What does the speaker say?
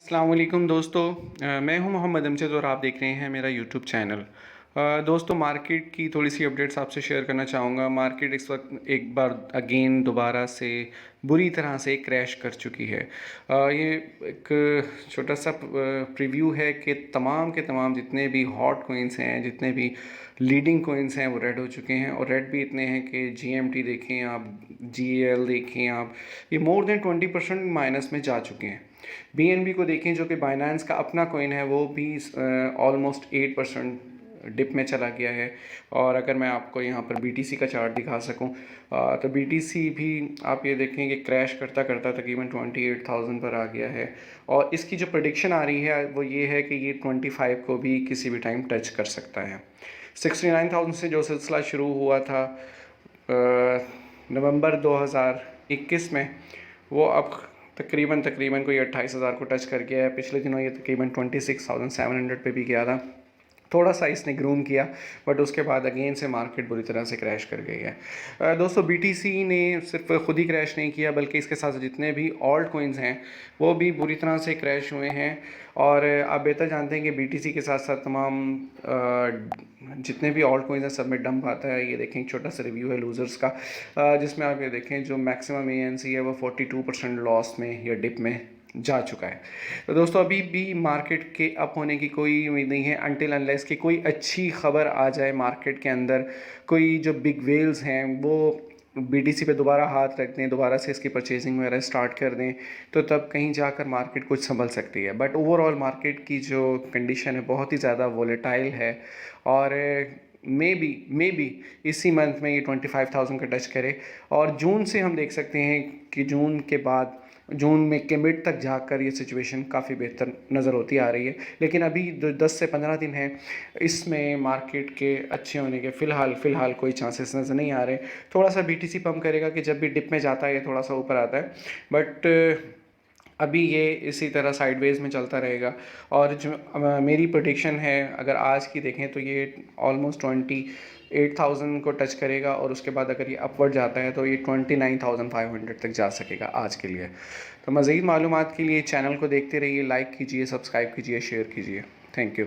अस्सलाम वालेकुम दोस्तों। मैं हूं मोहम्मद अमजद और आप देख रहे हैं मेरा यूट्यूब चैनल। दोस्तों, मार्केट की थोड़ी सी अपडेट्स आपसे शेयर करना चाहूँगा। मार्केट इस वक्त एक बार अगेन दोबारा से बुरी तरह से क्रैश कर चुकी है। ये एक छोटा सा प्रीव्यू है कि तमाम के तमाम जितने भी हॉट कोइंस हैं, जितने भी लीडिंग कोइंस हैं, वो रेड हो चुके हैं। और रेड भी इतने हैं कि GMT देखें आप, GL देखें आप, ये मोर देन 20% माइनस में जा चुके हैं। BNB को देखें जो कि बाइनेंस का अपना कोइन है, वो भी ऑलमोस्ट 8% डिप में चला गया है। और अगर मैं आपको यहाँ पर BTC का चार्ट दिखा सकूँ तो BTC भी आप ये देखें कि क्रैश करता करता तकरीबन 28,000 पर आ गया है। और इसकी जो प्रेडिक्शन आ रही है वो ये है कि ये 25 को भी किसी भी टाइम टच कर सकता है। 69,000 से जो सिलसिला शुरू हुआ था नवंबर 2021 में, वो अब तकरीबन कोई 28,000 को टच कर गया है। पिछले दिनों ये तकरीबन 26,700 पे भी गया था। थोड़ा सा इसने ग्रूम किया, बट उसके बाद अगेन से मार्केट बुरी तरह से क्रैश कर गई है। दोस्तों, BTC ने सिर्फ खुद ही क्रैश नहीं किया, बल्कि इसके साथ जितने भी ऑल्ट कोइंस हैं वो भी बुरी तरह से क्रैश हुए हैं। और आप बेहतर जानते हैं कि BTC के साथ साथ तमाम जितने भी ऑल्ट कोइंस हैं सब में डंप आता है। ये देखें, एक छोटा सा रिव्यू है लूज़र्स का, जिसमें आप ये देखें जो मैक्सिमम ANC है वो 42% लॉस में या डिप में जा चुका है। तो दोस्तों, अभी भी मार्केट के अप होने की कोई उम्मीद नहीं है अनटिल अनलेस कि कोई अच्छी खबर आ जाए मार्केट के अंदर। कोई जो बिग वेल्स हैं वो BTC पे दोबारा हाथ रख दें, दोबारा से इसकी परचेजिंग वगैरह स्टार्ट कर दें, तो तब कहीं जाकर मार्केट कुछ संभल सकती है। बट ओवरऑल मार्केट की जो कंडीशन है बहुत ही ज़्यादा वोलेटाइल है। और मे बी इसी मंथ में ये 25,000 का टच करे। और जून से हम देख सकते हैं कि जून के बाद, जून में के मिड तक जाकर ये सिचुएशन काफ़ी बेहतर नज़र होती आ रही है। लेकिन अभी जो 10 से 15 दिन हैं, इसमें मार्केट के अच्छे होने के फ़िलहाल कोई चांसेस नज़र नहीं आ रहे। थोड़ा सा BTC पंप करेगा कि जब भी डिप में जाता है ये थोड़ा सा ऊपर आता है, बट अभी ये इसी तरह साइडवेज में चलता रहेगा। और जो मेरी प्रेडिक्शन है, अगर आज की देखें तो ये ऑलमोस्ट 28,000 को टच करेगा। और उसके बाद अगर ये अपवर्ड जाता है तो ये 29,500 तक जा सकेगा आज के लिए। तो मज़ीद मालूमात के लिए चैनल को देखते रहिए, लाइक कीजिए, सब्सक्राइब कीजिए, शेयर कीजिए। Thank you.